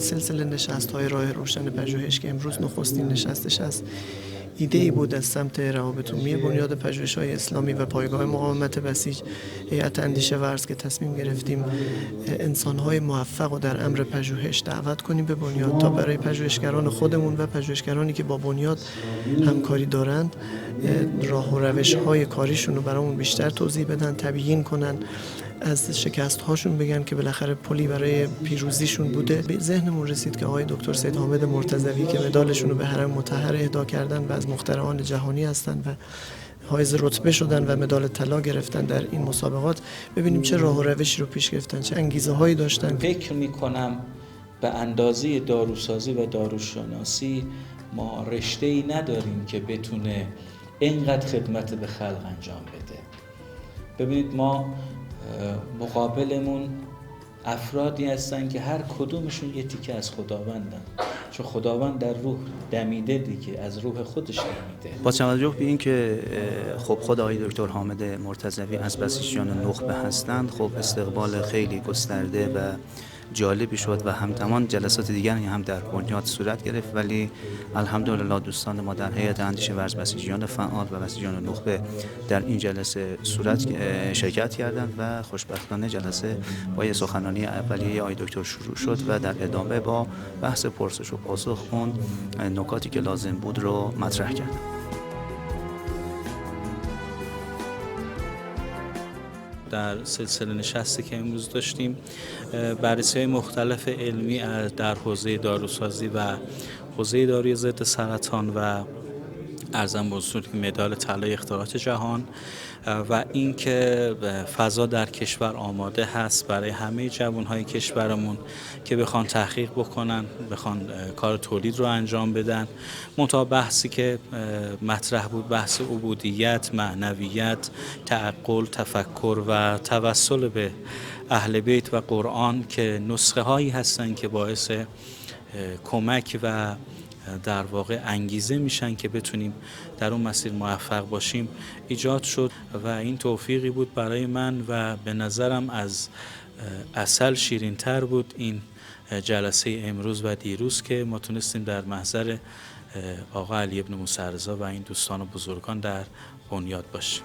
سلسله نشست‌های راه روشن پژوهش که امروز نخستین نشستش است، ایده‌ای بود از سمت روابط عمومی بنیاد پژوهش‌های اسلامی و پایگاه مقاومت بسیج، هیئت اندیشه ورز، که تصمیم گرفتیم انسان‌های موفق رو در امر پژوهش دعوت کنیم به بنیاد تا برای پژوهشگران خودمون و پژوهشگرانی که با بنیاد همکاری دارند راه و روش‌های کاریشون رو برامون بیشتر توضیح بدن، تبیین کنن، از شکست‌هاشون بگن که بالاخره پلی برای پیروزیشون بوده. به ذهنمون رسید که آقای دکتر سید حامد مرتضوی که مدالشون رو به هرم مطهر اهدا کردن و از مخترعان جهانی هستن و حائز رتبه شدن و مدال طلا گرفتن در این مسابقات، ببینیم چه راه و روشی رو پیش گرفتن، چه انگیزه‌هایی داشتن. فکر می‌کنم به اندازه داروسازی و داروشناسی ما رشته‌ای نداریم که بتونه اینقدر خدمت به خلق انجام بده. ببینید ما مقابلمون افرادی هستن که هر کدومشون یه تیکه از خداوندن، چون خداوند در روح دمیده دیگه، از روح خودش دمیده. با توجه به این که خب خود آقای دکتر حامد مرتضوی از بسیجیان نخبه هستند، خب استقبال خیلی گسترده و جالبی شد و همزمان جلسات دیگری هم در بنیاد صورت گرفت، ولی الحمدلله دوستان ما در هیئت اندیشه ورز بسیجیان فعال و بسیجیان نخبه در این جلسه شرکت کردند و خوشبختانه جلسه با یه سخنرانی اولیه آقای دکتر شروع شد و در ادامه با بحث پرسش و پاسخ اون نکاتی که لازم بود رو مطرح کردند. در سلسله نشستی که امروز داشتیم بررسی‌های مختلف علمی در حوزه داروسازی و حوزه داروی ضد سرطان و ارزم به حضور که مدال طلای اختراعات جهان و اینکه فضا در کشور آماده هست برای همه جوانهای کشورمون که بخوان تحقیق بکنن، بخوان کار تولید رو انجام بدن. منتها بحثی که مطرح بود بحث عبودیت، معنویت، تعقل، تفکر و توسل به اهل بیت و قرآن که نسخه هایی هستن که باعث کمک و در واقع انگیزه میشن که بتونیم در اون مسیر موفق باشیم ایجاد شد و این توفیقی بود برای من و به نظرم از عسل شیرین تر بود این جلسه امروز و دیروز که ما تونستیم در محضر آقا علی ابن موسی رضا و این دوستان و بزرگان در بنیاد باشیم.